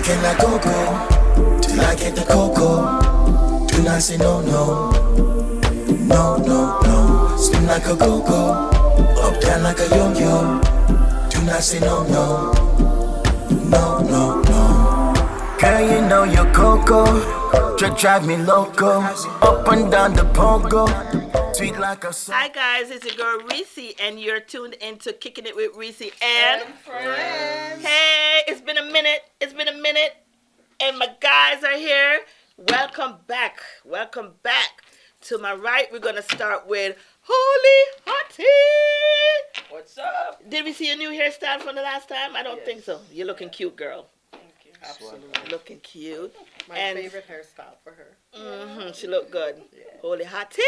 Licking like go-go till I get the cocoa. Do not say no, no. No, no, no. Spin like a go-go, up down like a yo-yo. Do not say no, no. No, no, no. Girl, you know you're coco. Drive me loco. Up and down the pogo. Sweet like a song. Hi guys, it's your girl Reecy, and you're tuned into Kicking It with Reecy and Frenz. Hey, it's been a minute, and my guys are here. Welcome back. To my right, we're gonna start with Holy Hottie. What's up? Did we see a new hairstyle from the last time? I don't Yes. think so. You're looking cute, girl. Thank you. Absolutely. Looking cute. My And- favorite hairstyle for her. She looked good. Yeah. Holy Hottie.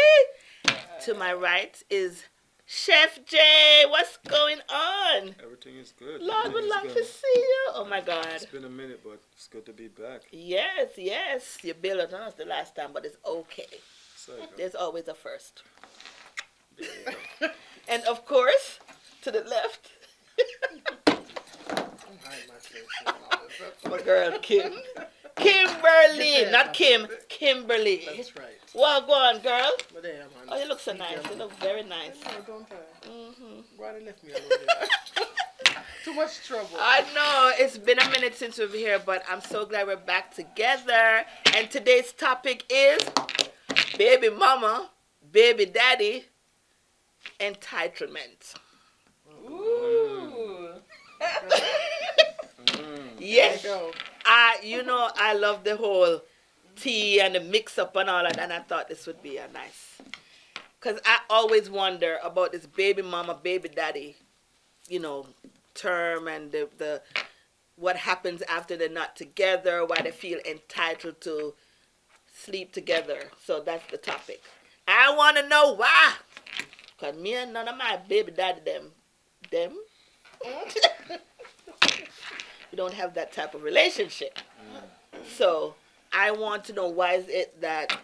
To my right is Chef Jay. What's going on? Everything is good. Lord would Everything is like to good. see you. Oh my God. It's been a minute, but it's good to be back. Yes. You bailed on us the last time, but it's okay. So, There's always a first. And of course, to the left, my girl Kim. Kimberly, not Kim, Kimberly. That's right. Well, go on, girl. But damn, Oh, you look so nice. You look very nice. Don't Why they left me alone? Too much trouble. I know it's been a minute since we were here, but I'm so glad we're back together. And today's topic is baby mama, baby daddy, entitlement. Ooh. Yes, Go. I love the whole tea and the mix up and all that, and I thought this would be a nice. Because I always wonder about this baby mama, baby daddy, term and the what happens after they're not together, why they feel entitled to sleep together. So that's the topic. I want to know why. Because me and none of my baby daddy, them, we don't have that type of relationship. So I want to know why is it that,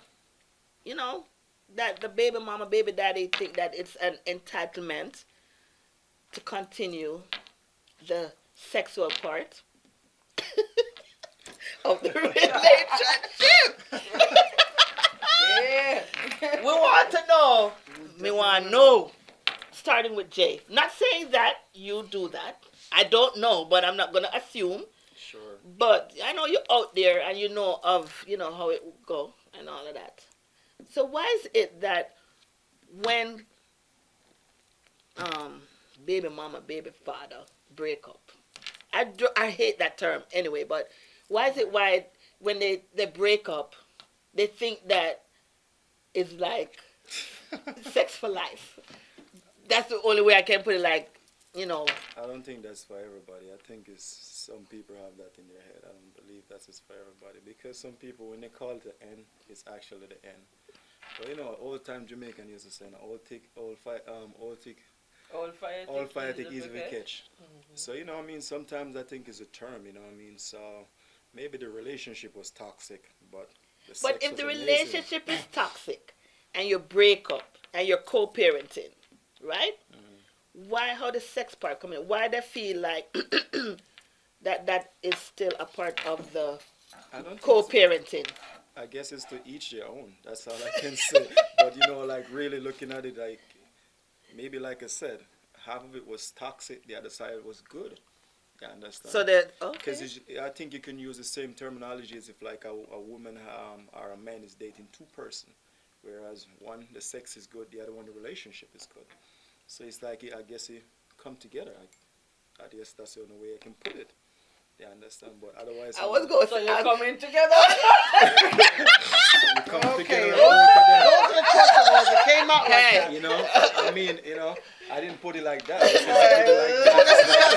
that the baby mama, baby daddy think that it's an entitlement to continue the sexual part of the relationship. Yeah. We want to know. We want to know. Starting with Jay. Not saying that you do that. I don't know, but I'm not going to assume. sure. But I know you're out there and you know of, how it would go and all of that. So why is it that when baby mama, baby father break up, I hate that term anyway, but why is it when they break up, they think that it's like sex for life? That's the only way I can put it, I don't think that's for everybody. I think some people have that in their head. I don't believe that's for everybody, because some people, when they call it the end, it's actually the end. But old time Jamaican used to say, old fire take easy to catch. So sometimes I think it's a term. So maybe the relationship was toxic, but if the relationship is toxic and you break up and you're co-parenting, right? How the sex part come in? Why they feel like that is still a part of the co-parenting? I guess it's to each their own. That's all I can say. But really looking at it, maybe like I said, half of it was toxic, the other side was good. You understand? So that Because I think you can use the same terminology as if like a woman or a man is dating two person, whereas one the sex is good, the other one the relationship is good. So it's like I guess you come together. I guess that's the only way I can put it. You understand? But otherwise, I was going to So say you're coming together? you come Okay. together. Those are the question was it came out like that. I didn't put it like that. I said put it like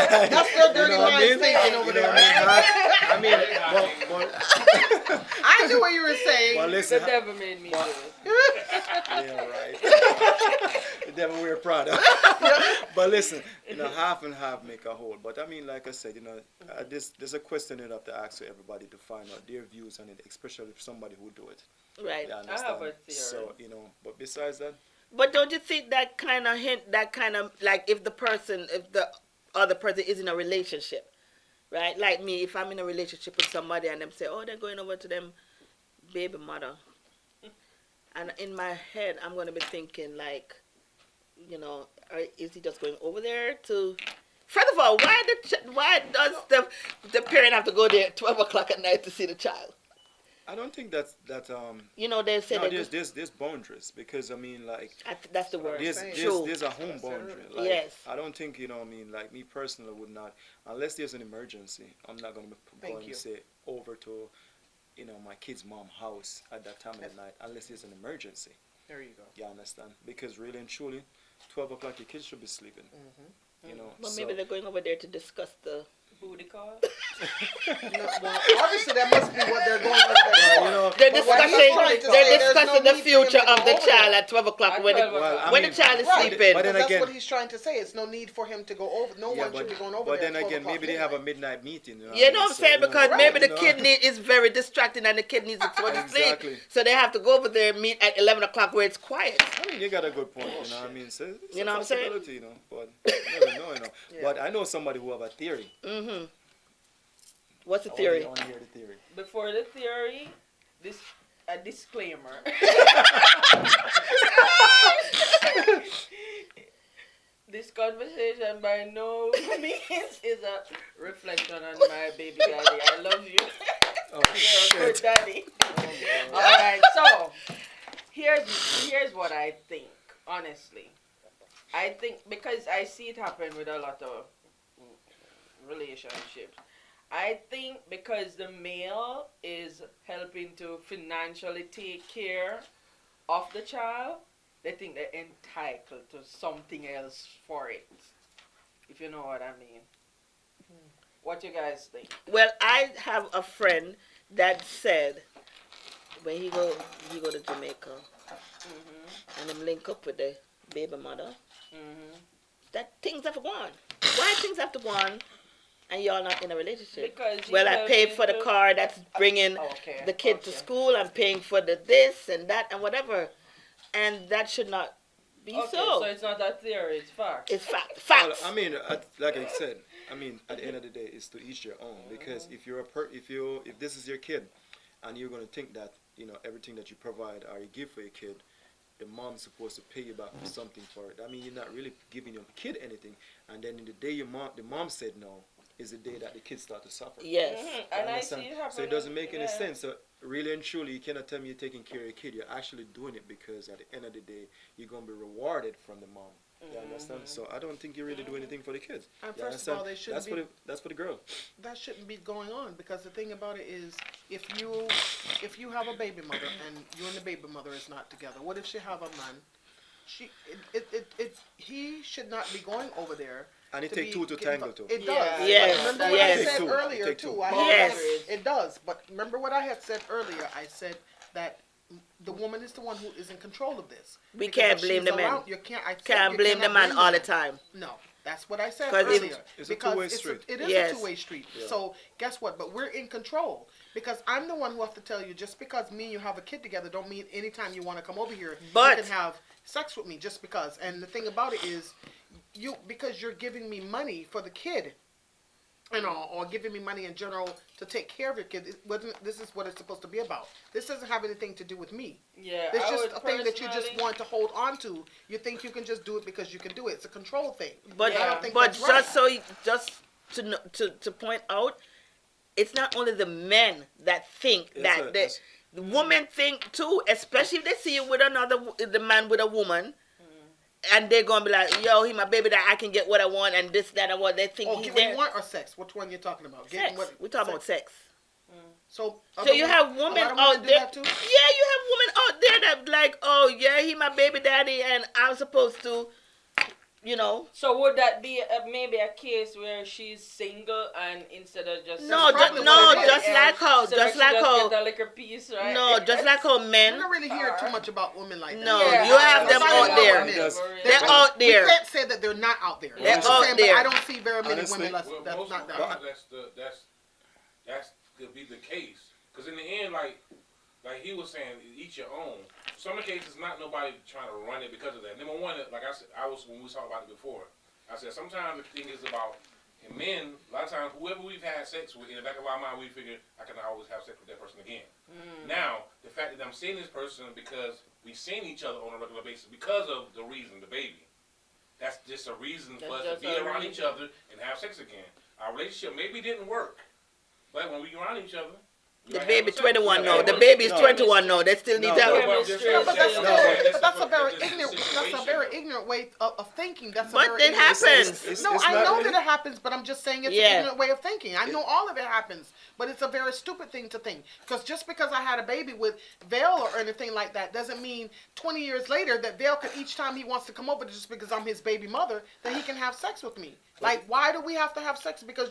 that. That's your dirty mind thinking over there. I knew what you were saying. Well, The listen. devil made me do it. Yeah, right. The devil wear Prada. But listen, half and half make a whole. But like I said, there's a question you have to ask to everybody to find out their views on it, especially if somebody who do it. right. You I understand? have a theory. So, but besides that, But don't you think that kind of like if the other person is in a relationship, right? Like me, if I'm in a relationship with somebody and them say, oh, they're going over to them baby mother. And in my head, I'm going to be thinking, like, you know, is he just going over there to... First of all, why does the parent have to go there at 12 o'clock at night to see the child? I don't think that's You know, they say no, that... there's boundaries because I mean like That's the word. True. there's a home boundary. Like, Yes. I don't think you know. I mean, like me personally would not unless there's an emergency. I'm not gonna go and say over to my kid's mom house at that time of the night unless there's an emergency. There you go. You understand? Because really and truly, 12 o'clock your kids should be sleeping. You know. Well, maybe they're going over there to discuss the booty call. No, well, obviously that must be what they're going over there for. They're But what he's discussing. trying to say, They're there's no discussing the need for him future to go of the over child there. at 12 o'clock when Well, the child is Right, sleeping. But then that's again- what he's trying to say. It's no need for him to go over. No one should be going over but there. then at 12 again, o'clock maybe they have a midnight. midnight meeting. You know You know what I'm saying? So, Because Right. maybe the you know. kid is very distracting and the kid needs to go to sleep. Exactly. So they have to go over there and meet at 11 o'clock where it's quiet. I mean, you got a good point. You know what I mean? So it's You a know what I'm saying? possibility, you know, but you never know, you know. Yeah. But I know somebody who have a theory. Mm-hmm. What's the I theory? want to hear the theory. Before the theory, a disclaimer. This conversation by no means is a reflection on my baby daddy. I love you. Oh, You're a good shit. daddy. Alright, so here's what I think, honestly. I think because I see it happen with a lot of relationships. I think because the male is helping to financially take care of the child, they think they're entitled to something else for it. If you know what I mean. What you guys think? Well, I have a friend that said when he go to Jamaica and him link up with the baby mother, that things have to go on. Why things have to go on and y'all not in a relationship? Because Well, I paid for the car that's bringing the kid to school. I'm paying for the this and that and whatever. And that should not be so it's not a theory, it's fact. It's fact. Well, Facts. I mean, like I said, I mean, at the end of the day, it's to each their own. Because if you're if this is your kid, and you're gonna think that everything that you provide or you give for your kid, the mom's supposed to pay you back for something for it. I mean, you're not really giving your kid anything. And then in the day the mom said no, is the day that the kids start to suffer. Yes. And I Understand? see it happen. So it doesn't make any sense. So really and truly, you cannot tell me you're taking care of your kid. You're actually doing it because at the end of the day, you're going to be rewarded from the mom. You understand? So I don't think you really do anything for the kids. And You first of all, understand? they shouldn't That's for the girl. that shouldn't be going on, because the thing about it is, if you have a baby mother and you and the baby mother is not together, what if she have a man? He should not be going over there. And it to take be two to getting tango too. It does. Yeah. Yes. Remember what Yes. I said Take two. earlier Take two. too. Yes. It does. But remember what I had said earlier. I said that the woman is the one who is in control of this. We Because can't if blame she's the man. around, you can't. I said Can't you blame the cannot man blame all the the man. time. No, that's what I said 'Cause earlier. it's a Because two-way street. It is Yes. a two-way street. Yeah. So guess what? But we're in control, because I'm the one who have to tell you, just because me and you have a kid together don't mean anytime you want to come over here But- you can have sex with me just because. And the thing about it is, because you're giving me money for the kid, or giving me money in general to take care of your kid. This is what it's supposed to be about. This doesn't have anything to do with me. Yeah, It's I just would a thing that you just personally- want to hold on to. You think you can just do it because you can do it. It's a control thing. But And I don't think but that's just right. to point out, it's not only the men that think that the women think too, especially if they see you with the man with a woman, and they're gonna be like, yo, he my baby, that I can get what I want and this, that, and what they think he's Get what there. you want or sex? Which one you're talking about? Sex. Getting what? We talking about sex. So You have women a lot of out do there. that too? Yeah, you have women out there that like, oh yeah, he my baby daddy, and I'm supposed to, So would that be maybe a case where she's single and instead of just No, probably what it is. just like how, so just she like how, get a liquor piece, right? no, just like how We men. don't really hear too much about women like that. No, Yeah, you have them Nobody out know there. women. Yes. They're out there. We can't say that they're not out there. They're That's what I'm out saying, there. But I don't see very many Honestly, women Well, that's most not of that. the time, that's could be the case. Because in the end, like he was saying, each your own. Some of the cases, not nobody trying to run it because of that. Number one, like I said, when we talked about it before, I said sometimes the thing is about men, a lot of times, whoever we've had sex with, in the back of our mind, we figure, I can always have sex with that person again. Now, the fact that I'm seeing this person because we've seen each other on a regular basis because of the reason, the baby. That's just a reason for us to be around each other and have sex again. Our relationship maybe didn't work, but when we around each other, The baby 21 now. The baby is 21 now. They still need No, that. but that's a very ignorant. That's a very ignorant way of thinking. That's a But very it happens. No, I know that it happens, but I'm just saying it's an Yeah. ignorant way of thinking. I know all of it happens, but it's a very stupid thing to think. Because just because I had a baby with Vale or anything like that doesn't mean 20 years later that Vale could, each time he wants to come over just because I'm his baby mother, that he can have sex with me. Like, why do we have to have sex? Because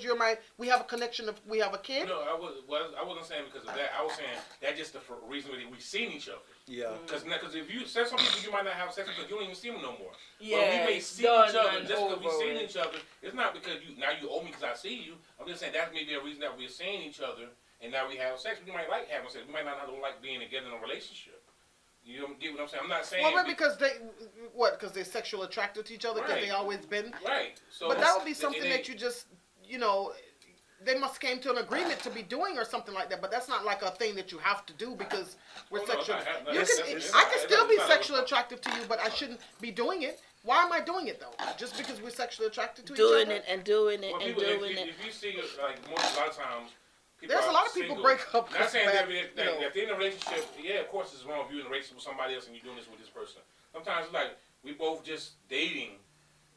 we have a connection of, we have a kid? No, I wasn't saying because of that. I was saying that's just the reason that we've seen each other. Yeah. Because if you say some people you might not have sex because you don't even see them no more. Yeah, But we may it's see each done other and just because we've over seen with. each other. It's not because you owe me because I see you. I'm just saying that may be a reason that we're seeing each other and now we have sex. We might like having sex. We might not like being together in a relationship. You don't get what I'm saying? I'm not saying. Well, because because they're sexually attracted to each other because Right. they always been. Right. So But that would be something that you just, they must came to an agreement to be doing or something like that. But that's not like a thing that you have to do because we're Oh, no, sexual. it's not. You can, It's I not. can It's still not. be It's not. sexually attractive to you, but I shouldn't be doing it. Why am I doing it though? Just because we're sexually attracted to Doing each other? it and doing it Well, and people, doing it. if you see, like, a lot of times, people There's a are lot of people single. break up. Not saying that because, if they're in a relationship, yeah, of course it's wrong if you're in a relationship with somebody else and you're doing this with this person. Sometimes it's like, we both just dating,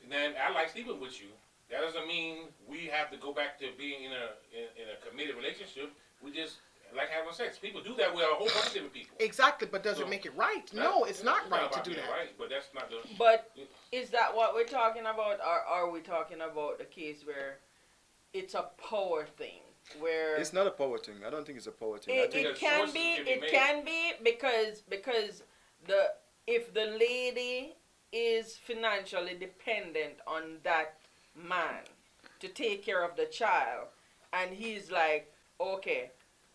and then I like sleeping with you. That doesn't mean we have to go back to being in a committed relationship. We just like having sex. People do that with a whole bunch of different people. Exactly, but does it make it right? No, it's not right to about do being that. Right, but that's not the. But is that what we're talking about, or are we talking about the case where it's a power thing? Where It's not a power thing. I don't think it's a power thing. I think it can be. It can be because if the lady is financially dependent on that man to take care of the child, and he's like, okay,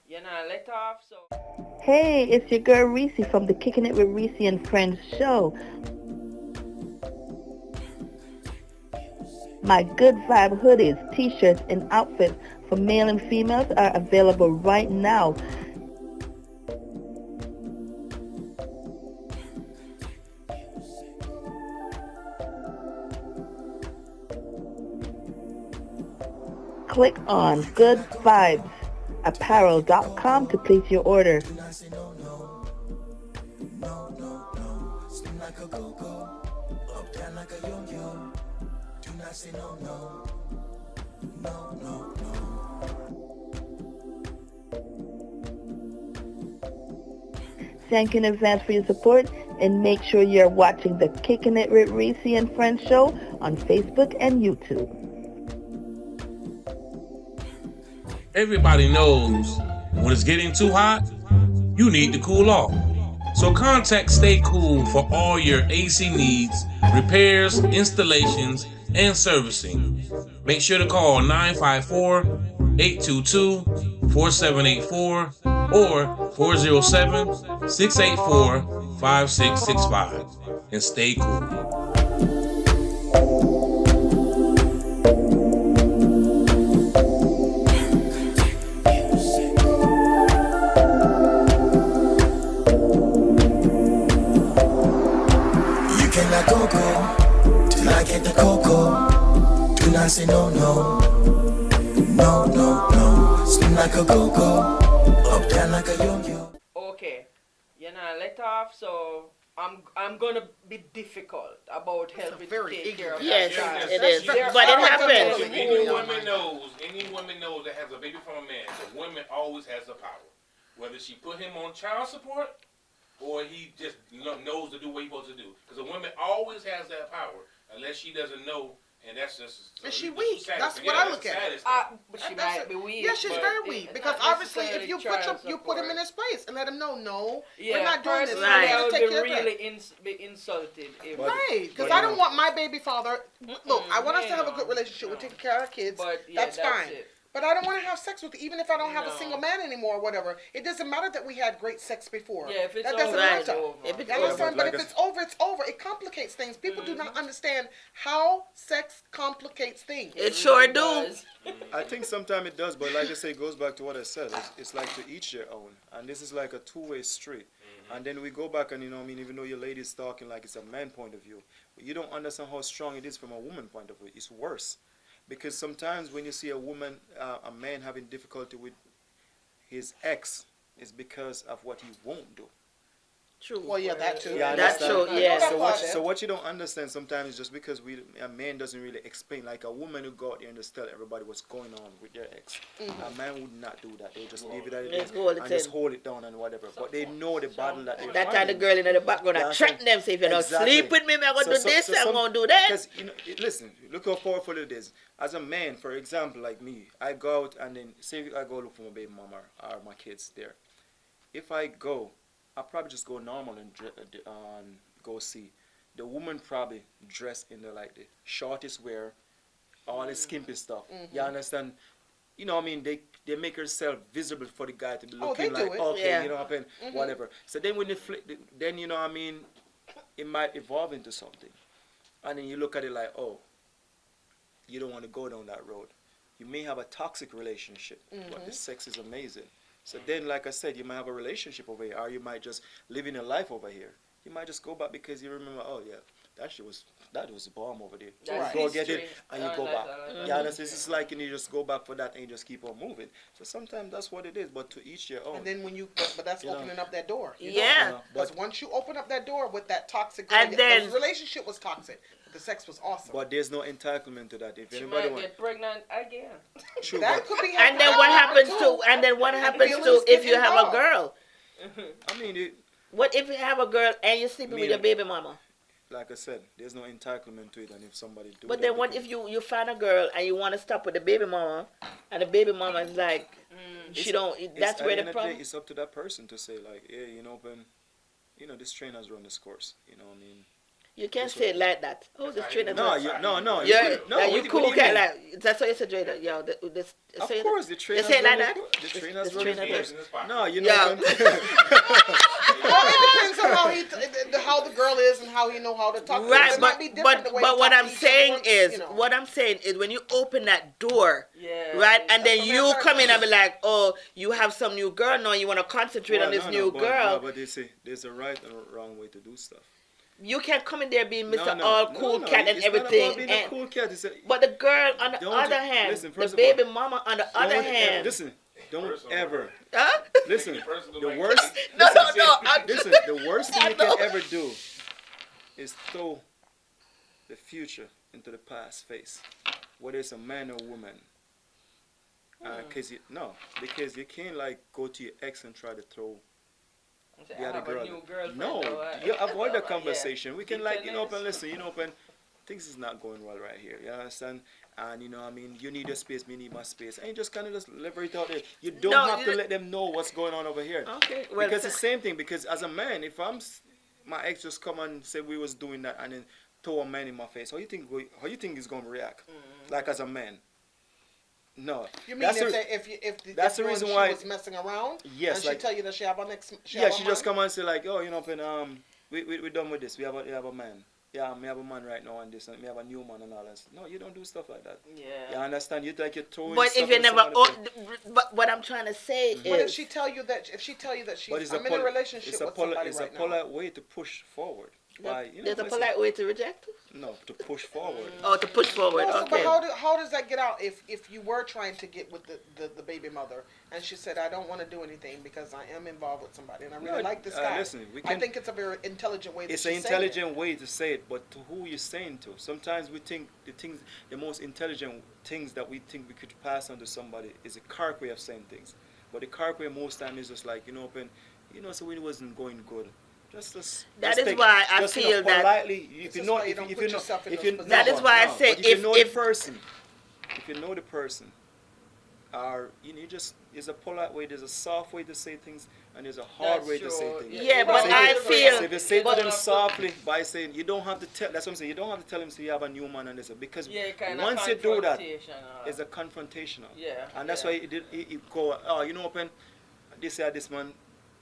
let off. So Hey, it's your girl Reecy from the Kickin' It with Reecy and Frenz show. My Good Vibe hoodies, t-shirts, and outfits for male and females are available right now. Click on Good Vibes apparel.com to place your order. Do not say no, no. No, no, no. Spin like a go-go. Up, down like a yo-yo. Do not say no, no. No, no, no. Thank you in advance for your support, and make sure you're watching the Kickin' It with Reecy and Frenz show on Facebook and YouTube. Everybody knows when it's getting too hot, you need to cool off. So contact Stay Cool for all your AC needs, repairs, installations, and servicing. Make sure to call 954-822-4784 or 407-684-5665 and stay cool. Cannot go till I get the cocoa. Do not say no, no. No, no, no. Spin like a go-go. Up, down like a yo-yo. okay, let off. So I'm gonna be difficult about helping to very take care of Yes, that child. it is. There But it are happens. people Any who- woman knows that has a baby from a man, the woman always has the power. Whether she put him on child support or he just knows to do what he's supposed to do. Because a woman always has that power unless she doesn't know, and that's just. Is she that's weak? the saddest That's thing. what Yeah, I that's look the at. saddest thing. But she That's might it. be weak. Yeah, she's but very it- weak. not Because obviously, if necessarily you child put him in support. his place and let him know, no, Yeah, we're not doing this. personally, Right. I We're would gonna be take care of that. really be insulted if. Right, because But, I don't want my baby father. Look, I want us to have a yeah. good relationship. We're taking care of our kids. But yeah, that's fine. it. But I don't want to have sex with you, even if I don't have a No. single man anymore or whatever. It doesn't matter that we had great sex before. Yeah, if it's that over, doesn't it's matter. over. If it's You over. understand? Yeah, But but if it's over, it's over. It complicates things. People do not understand how sex complicates things. It sure do. does. I think sometimes it does, but like I say, it goes back to what I said. It's like to each their own, and this is like a two-way street. And then we go back and you know, I mean, even though your lady's talking like it's a man point of view, but you don't understand how strong it is from a woman point of view. It's worse, because sometimes when you see a woman, a man having difficulty with his ex, it's because of what he won't do. True. Well, yeah, that too. Yeah, I That's understand. true, yeah. That So part what, there. so what you don't understand sometimes is just because a man doesn't really explain. Like a woman who go out there and just tell everybody what's going on with their ex. A man would not do that. They just leave it as it Let's is hold it and just in. hold it down and whatever. But they know the battle that they're That time the fighting. girl in the background Yeah, threaten them, say if you don't exactly. sleep with me, I'm gonna do this, I'm gonna do that. Because you know, listen, look how powerful it is. As a man, for example, like me, I go out and then say I go look for my baby mama or my kids there. If I go, I'll probably just go normal and go see. The woman probably dressed in the like the shortest wear, all the skimpy stuff. You understand? You know, what I mean, they make herself visible for the guy to be Oh, looking they do like, it. okay, Yeah. you know what I mean, whatever. So then when they then you know, what I mean, it might evolve into something, and then you look at it like, oh, you don't want to go down that road. You may have a toxic relationship, but the sex is amazing. So then, like I said, you might have a relationship over here, or you might just live in a life over here. You might just go back because you remember, oh yeah, that was a bomb over there. That's You go get history. it and you I go like back. that, I like Yeah, that. that's it's like you just go back for that and you just keep on moving. So sometimes that's what it is, but to each their own. And then when you, but that's You know. opening up that door. You know? Yeah. Because once you open up that door with that toxic, And then- the relationship was toxic, but the sex was awesome. But there's no entitlement to that. If She anybody might want, get pregnant again. true, that but, could be. And then that what could happens happen to too. and then what happens feelings to if get you have a involved. girl? I mean, What if you have a girl and you're sleeping with Me- your baby mama? like I said, there's no entitlement to it, and if somebody do But that, then what because- if you find a girl and you want to stop with the baby mama, and the baby mama is like, she don't. It's- That's at where the the end of problem. day, it's up to that person to say like, hey, you know, this train has run its course. You know, what I mean. You can't That's say what- it like that. Oh, the trainer. No, no. Yeah, no. you what do cool you cat mean? like that's what you said, Jada. Yo, this. Of say course, the train you has say it run like its that? course. The train has This run train its has course. in the spot. No, you Yeah. know. Well, it depends on how the girl is and how you know how to talk. to her. Right, It might be different the way but you what talk I'm to each saying other, is, you know. what I'm saying is, when you open that door, Yeah. right, and then what you I'm come in saying. and be like, oh, you have some new girl now, you want to concentrate on this new girl. But they say there's a right and a wrong way to do stuff. You can't come in there being Mr. No, All Cool Cat and it's everything. Not about being a and- cool cat. It's a, But the girl, on the Don't other you- hand, listen, the first of baby all, mama, on the other don't hand, listen. Don't Personal. ever huh? listen. Take it personal, The like- worst. No, listen, no, I'm Listen, the worst thing you know. can ever do is throw the future into the past face, whether it's a man or woman. Because you can't like go to your ex and try to throw Say, the I other have a girl. new girlfriend. No, or what? you avoid the Yeah. conversation. We can like Bitterness. and listen, and things is not going well right here. You understand? And you know, I mean, you need your space, me need my space, and you just kind of just leverage out there. You don't No, have you to don't- let them know what's going on over here. Okay, well, Because it's the same thing. Because as a man, if my ex just come and say we was doing that, and then throw a man in my face, how you think he's gonna react? Like as a man? No. You mean That's if, the- they, if the, that's if the you reason and why- she was messing around, Yes, and like- she tell you that she have a next, Yeah, she just come and say like, oh, you know, we done with this. We have a man. Yeah, me have a man right now and this, and me have a new man and all that. No, you don't do stuff like that. You Yeah. understand? You think you're throwing. but stuff if you at never, somebody but what I'm trying to say But if is, she tell you that she's, But it's I'm a in a poli- relationship it's a with poli- somebody it's right a now. polite way to push forward. there's a listen, polite way to reject. No, to push forward. Oh, to push forward. No, so, Okay. but how does that get out if you were trying to get with the baby mother and she said I don't want to do anything because I am involved with somebody and I really No, like this guy. listen, we I can- think it's a very intelligent way. It's that an she's saying it. intelligent way to say it, but to who you're saying to. Sometimes we think the most intelligent things that we think we could pass on to somebody is a correct way of saying things. But the correct way most time is just like, so when it wasn't going good. That is why I feel that- politely, This if you is know, why you if don't you put know, yourself in if those you positions. That is why I say but if you know if- the person, if you know the person, are, you just, there's a polite way, there's a soft way to say things, and there's a hard That's way to say true. things. Yeah, but So I if you- feel- so if you say to But- them softly by saying, you don't have to tell, that's what I'm saying, you don't have to tell them, so you have a new man and this, because Yeah, kind once of you do that, confrontational. it's a confrontational. Yeah. And that's yeah. why it go, oh, you know, open, this man,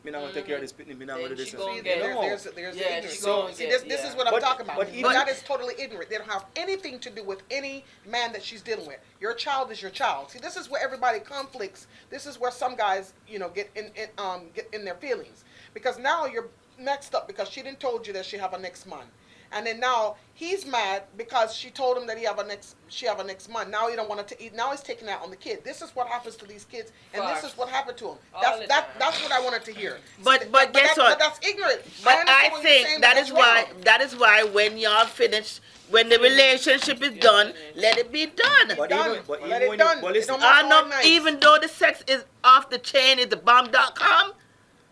me not gonna take care of this pitney, me not gonna do Then this. she and gon' that. get- There's, No. there's Yeah, the ignorance. she So- gon' See, get- this is yeah. what I'm But- talking about. but even- That is totally ignorant. They don't have anything to do with any man that she's dealing with. Your child is your child. See, this is where everybody conflicts. This is where some guys, get in their feelings, because now you're mixed up because she didn't told you that she have a next month, and then now he's mad because she told him that she have a next month. Now he don't want to eat. Now he's taking that on the kid. This is what happens to these kids, and Facts. this is what happened to him. All That's the that. time. That's what I wanted to hear. But guess what? But that's ignorant. But understand I what you're think saying, that but is that's why wrong. that is why when y'all finish, when the relationship is done, let it be done. But Done. even, but Let even it when done. you, but It listen, don't matter. I know, Nice. even though the sex is off the chain, is the bomb.com,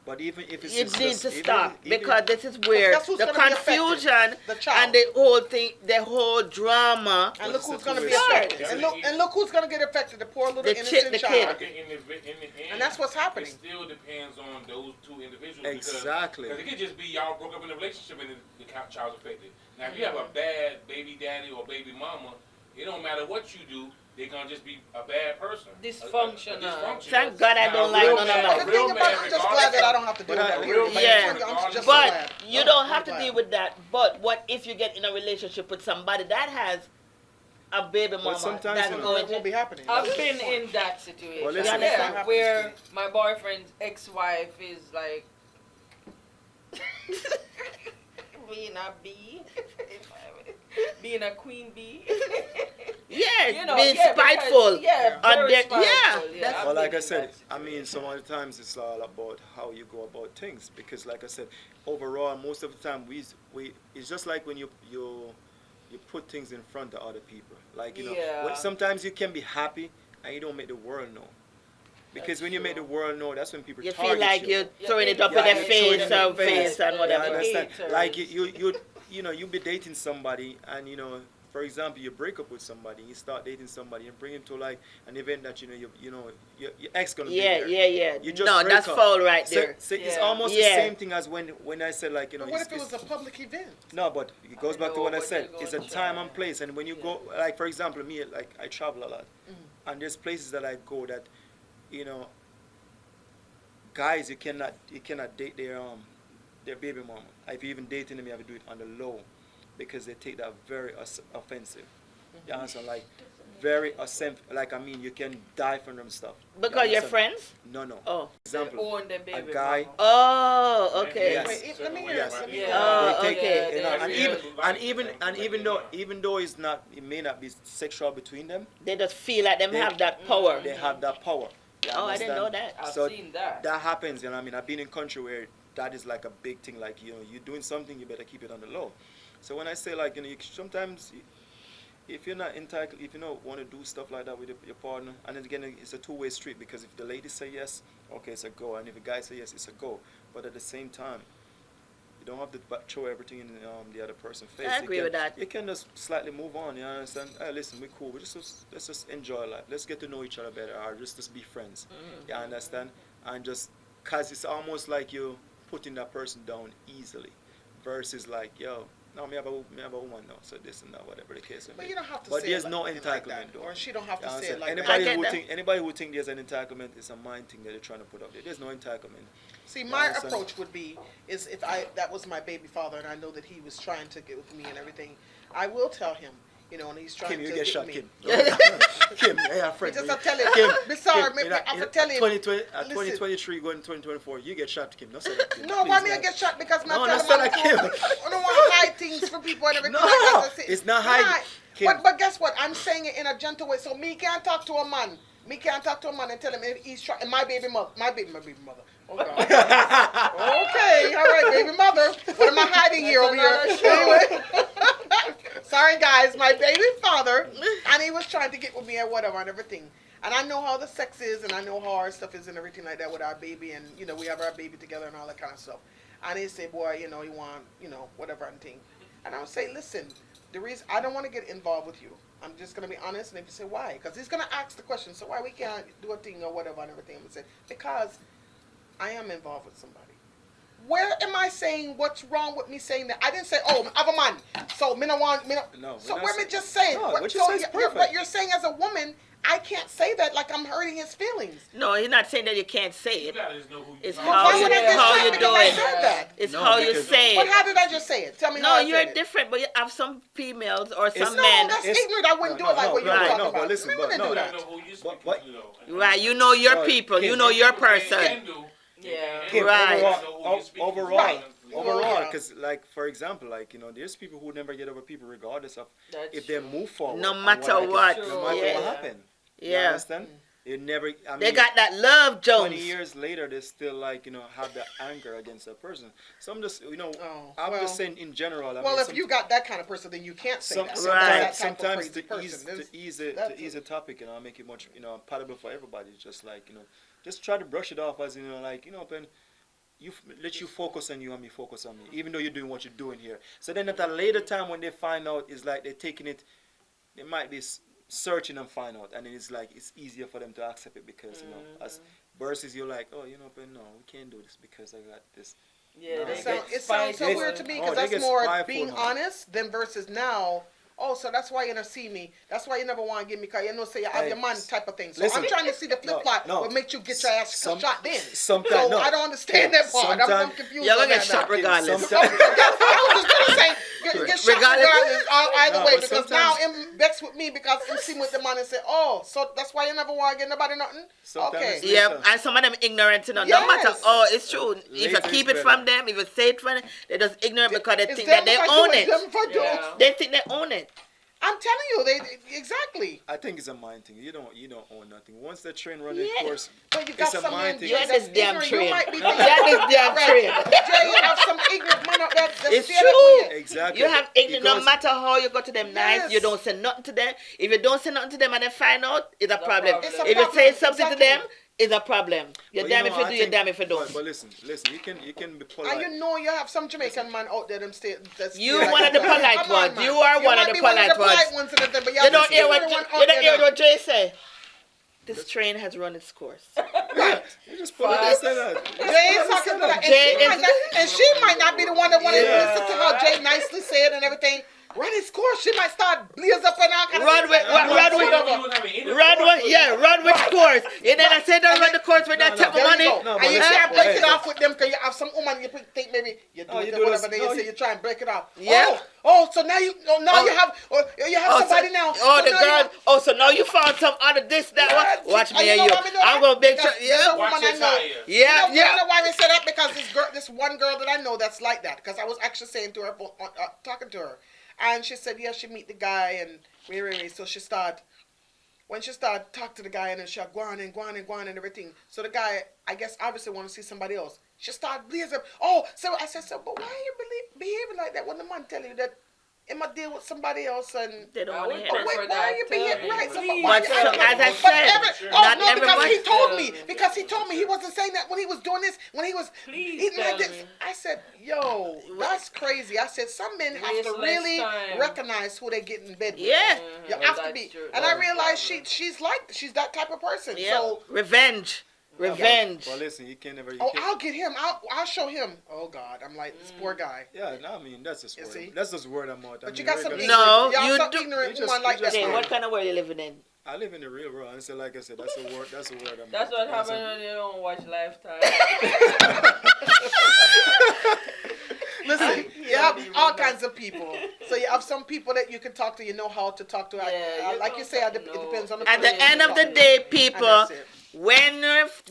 but even if it's you just- need to even- stop even- because this is where Guess who's the gonna be affected? confusion The child. and the whole thing, the whole drama. And look But who's it's going to a be two-way affected. street. And look who's going to get affected. The poor little The innocent the child. kid. I think in the end, And that's what's happening. It still depends on those two individuals. Exactly. Because it could just be y'all broke up in a relationship and the child's affected. Now, if you have a bad baby daddy or baby mama, it don't matter what you do, they're going to just be a bad person. Dysfunctional. Thank God I don't like none of that. The thing about it, I'm just glad that I don't have to deal with that. But period. Yeah. I'm just But glad. you I'm don't have to glad. deal with that. But what if you get in a relationship with somebody that has a baby mama sometimes, that's you know, going It won't be to... happening. I've been in that situation. Well, listen. Yeah, where my boyfriend's ex-wife is like being a bee, being a queen bee. Yeah, You know, being yeah, because- spiteful. yeah, On very their- spiteful, yeah, that's- I've Well, been like I in said, that I mean, situation. some of the times it's all about how you go about things. Because, like I said, overall, most of the time, we it's just like when you put things in front of other people. Like, Yeah. when sometimes you can be happy and you don't make the world know. Because That's when you make the true. world know, that's when people You target feel like you. you're throwing it up Yeah, in their you're throwing face it in their and face and Yeah, I whatever. understand. Haters. Like you be dating somebody, and for example, you break up with somebody, you start dating somebody, and bring him to like an event that your ex gonna be Yeah, there. yeah, yeah. You just No, break that's up. foul right So, there. so it's Yeah. almost the Yeah. same thing as when I said like But what if it was a public event? no, but it goes I back to know, what I but said. you It's go a and time try. and place, and when you go, like for example, me, like I travel a lot, and there's places that I go that, guys, you cannot date their baby mama. If you even dating them, you have to do it on the low, because they take that very offensive. You understand? Like very offensive. Like I mean, you can die from them stuff. You Because you're understand? friends? No, no. Oh. Example, Own the a baby guy. mama. Oh, okay. Yes. Wait, let me hear Yes. it. Let me Yeah. hear it. Oh, They take, okay. you know, Yeah. and even though it may not be sexual between them, They just feel like them They- have that power. they have that power. You Oh, I didn't know understand? that. I've So seen that. that happens, I mean, I've been in country where that is like a big thing. Like you're doing something, you better keep it on the low. So when I say like sometimes if you're not entitled, if you don't want to do stuff like that with your partner, and then again it's a two-way street, because if the lady say yes, okay, it's a go, and if the guy say yes, it's a go. But at the same time, you don't have to throw everything in the other person's face. I agree with that. You can just slightly move on. You understand? Hey, listen, we're cool. Let's just enjoy life. Let's get to know each other better, or just be friends. You understand? And just cause it's almost like you putting that person down easily, versus like, yo, no, me have a woman now, so this and that, whatever the case may But be. you don't have to But say there's it no like entitlement, that. though. Or she don't have to You say understand? it like anybody that. who I think there's an entitlement, it's a mind thing that they're trying to put up there. There's no entitlement. See, my understand? approach would be is if that was my baby father and I know that he was trying to get with me and everything, I will tell him, and he's trying Kim, you to get get shot, me. Kim. Kim, yeah, Me friend. just a tell him. Kim, Me sorry, Kim, me in have to tell him. 2023 going 2024, you get shot, Kim. No, say that, Kim. No, why Please, me I man. get shot because No, my no, tell say him that, I'm Kim. cool. I don't want to hide things from people and everything No, like that. So it's not hiding. Kim. But guess what? I'm saying it in a gentle way. So me can't talk to a man. Me can't talk to a man and tell him if he's trying. My baby mother. Oh God. Okay, all right, baby mother. What am I hiding here over here? Anyway. Sorry guys, my baby father, and he was trying to get with me and whatever and everything. And I know how the sex is, and I know how our stuff is and everything like that with our baby, and we have our baby together and all that kind of stuff. And he say, boy, you want, whatever and thing. And I would say, listen, the reason I don't want to get involved with you I'm just gonna be honest, and if you say why, because he's gonna ask the question, so why we can't do a thing or whatever and everything, I'm gonna say because I am involved with somebody. Where am I saying what's wrong with me saying that? I didn't say, oh, I have a man, so me no want me no. No, So we're where not me saying- just saying? No, what you so say is perfect. but you're saying as a woman, I can't say that like I'm hurting his feelings. No, he's not saying that you can't say You it. gotta just know who you It's are. how Why you would I just how say it you because do I it. said that? It's No, how you because- say But it. how did I just say it? Tell me how No, I you're said it. different, but you have some females or some No, men. that's It's- ignorant. I wouldn't do it like what you're right. talking No, about. but listen, We but wouldn't no, do You that. gotta know who you're speaking What- to, though. Right, you know your Well, people, you Kim, know your People can person. do. Yeah. Kim, Right. overall, Right. overall, Yeah. because like for example, like there's people who never get over people regardless of That's if they true. move forward. No and matter like it- what. no matter Yeah. what happened. You Yeah. understand? It never. I mean, They got that love, 20 Jones. years later, they still like have the anger against that person. So I'm just Oh, I'm well. just saying in general. I Well, mean, if you got that kind of person, then you can't say that. sometimes, Right. That type of sometimes crazy to person. ease There's- to ease that's to ease the topic, make it much palatable for everybody. Just like just try to brush it off as when let you focus on you and me focus on me, even though you're doing what you're doing here. So then at a later time when they find out, it's like they're taking it. They might be searching and find out, and then it's like it's easier for them to accept it because as versus you're like, oh, but no, we can't do this because I got this. Yeah, No. they It get sounds so spiteful. weird to me Oh, because they that's get more spiteful being now. honest than versus now. Oh, so that's why you don't see me. That's why you never want to give me because you know say you have Hey, your man type of thing. So listen. I'm trying to see the flip flop. No. What makes you get your ass Some- shot then? sometimes- so no. I don't understand that part. I'm Sometime- confused. You're on gonna get that shot now. regardless. I was just gonna say get shot Regardless. regardless either No, way but because now sometimes- him vexed with me because him see me with the man and say, oh, so that's why you never want to get nobody nothing. Sometimes Okay. it's Yeah, later. and some of them ignorant, No Yes. matter. Oh, it's true. If you Later keep is it from better. them, if you say it from them, they're just ignorant because they It's think them that they if I do own It's them it. if I do. Yeah. They think they own it. I'm telling you, they exactly. I think it's a mind thing. You don't own nothing. Once the train running Yeah. course, But you got it's a some mind men thing. You're that's this damn ignorant. train. You might be You're thinking, this damn right. train. Jay, you have some ignorant man out there that's It's fed up with you. exactly. You have ignorant, no Because- matter how you go to them nice, Yes. you don't say nothing to them. If you don't say nothing to them and they find out, it's a problem. problem. It's a If you problem, say something exactly. to them, it's a problem. You're But damn if you I do, you're think- damn if you don't. But listen, you can be polite. And you know you have some Jamaican man out there that's You still one like of the that. polite Come on, ones. man. You are one might of the be polite ones. ones and everything, but You don't hear what one you don't hear what Jay say. This train has run its course. You just politely say that. Jay is talking to that, Jay and she might not be the one that wanted to Yeah. listen to how Jay nicely said and everything. Run his course. She might start blaze up and all kind of Run with- Run with course. And then I said don't run the course with that No, type of There you money. go. No, but And you listen, can't break hey, it off with them because you have some woman you think maybe you do No, it you or do whatever. this- Then no, you say you- you try and break it off. Yeah. So now you Oh. have somebody now. Oh, So the now girl. you- Oh, so now you found some out of this, that Yeah, one. Watch and me you and know you. why we know I'm that? gonna make sure. Because there's a Yeah. woman Watch I your know. tires. Yeah, You know yeah. why we say that? Because this one girl that I know that's like that. Because I was actually saying to her, talking to her, and she said, yeah, she meet the guy and so she when she started talk to the guy and then she go on and everything. So the guy, I guess, obviously want to see somebody else. She started blazing. Oh, so I said, but why are you behaving like that when the man tell you that it might deal with somebody else and They don't I want to would hear but that. prefer wait, why are you that, being right? So, please. why But you so, acting as I but said, not no, because everybody- he told me. Because he told me he wasn't saying that when he was doing this. When he was Please eating like tell this, me. I said, "Yo, that's crazy." I said, "Some men have to Wasteless really time. recognize who they get in bed with. Yeah. You Well, have to that's be." true. And I That's realized the problem. she's that type of person. Yeah. So. Revenge. Revenge. Well, listen, you can never. You Oh, can, I'll get him. I'll show him. Oh God, I'm like this poor guy. yeah, no, I mean that's just You word. see? That's just word of mouth. But you got some regular- ignorant, No, you have you some do- ignorant you just- woman like you that. just- Okay, man. what kind of world you living in? I live in the real world. And so, like I said, that's a word. That's a word of mouth. That's what That's happens a- when you don't watch Lifetime. Listen, you have all kinds of people. So you have some people that you can talk to. You know how to talk to. Yeah, you like you don't say, it know. depends on the At the person end you're of the talking to. day, And people, that's it.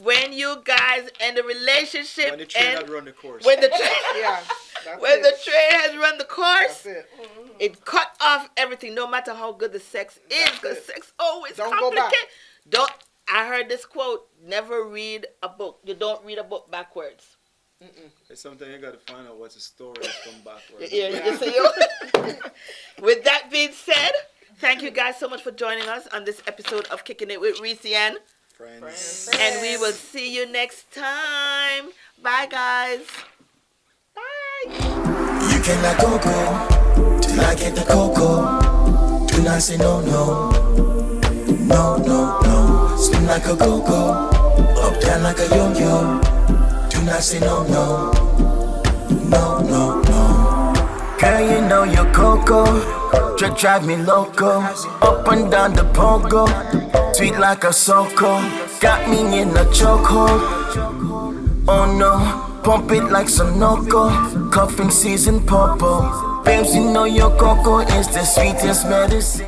when you guys end the relationship When the train and had run the course. when the train Yeah, that's when it. the train has run the course, That's it. it cut off everything, no matter how good the sex is, That's because it. sex always Don't go back. complicated. Don't. I heard this quote: "Never read a book. You don't read a book backwards." Sometimes you got to find out what's the story from backwards. Yeah, you see. With that being said, thank you guys so much for joining us on this episode of Kicking It with Reecy and Friends. and we will see you next time. Bye, guys. Bye. You can let go till I get the cocoa. Do Do not say no, no. No, no, no. Spin like a go-go. Up, down like a yo-yo. Do not say no, no. No, no, no. Girl, you know you're coco. Drive me loco. Up and down the pogo. Sweet like a soko. Got me in a chokehold. Oh no. Pump it like Sunoco. Cuffing season popo. Babes, you know your coco is the sweetest medicine.